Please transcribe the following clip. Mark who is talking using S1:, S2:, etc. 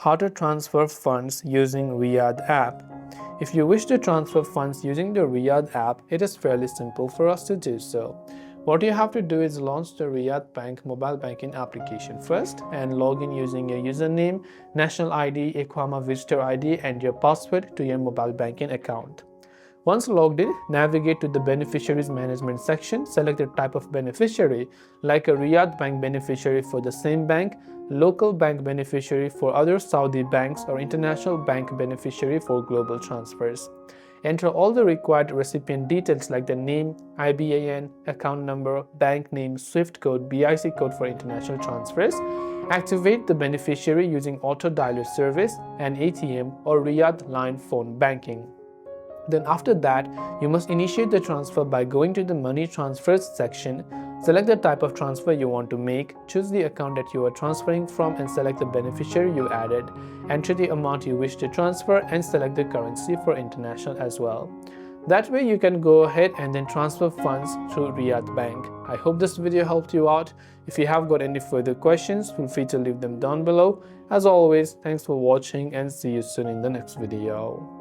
S1: how to transfer funds using Riyad app. If you wish to transfer funds using the Riyad app, it is fairly simple for us to do so. What you have to do is launch the Riyad Bank mobile banking application first and log in using your username, national ID, Iqama visitor ID and your password to your mobile banking account. Once logged in, navigate to the Beneficiaries Management section, select the type of beneficiary like a Riyad Bank Beneficiary for the same bank, local bank beneficiary for other Saudi banks or International Bank Beneficiary for global transfers. Enter all the required recipient details like the name, IBAN, account number, bank name, SWIFT code, BIC code for international transfers. Activate the beneficiary using auto dialer service and ATM or Riyad line phone banking. Then after that, you must initiate the transfer by going to the money transfers section. Select the type of transfer you want to make, choose the account that you are transferring from and select the beneficiary you added. Enter the amount you wish to transfer and select the currency for international as well. That way you can go ahead and then transfer funds through Riyad Bank. I hope this video helped you out. If you have got any further questions, feel free to leave them down below. As always, thanks for watching and see you soon in the next video.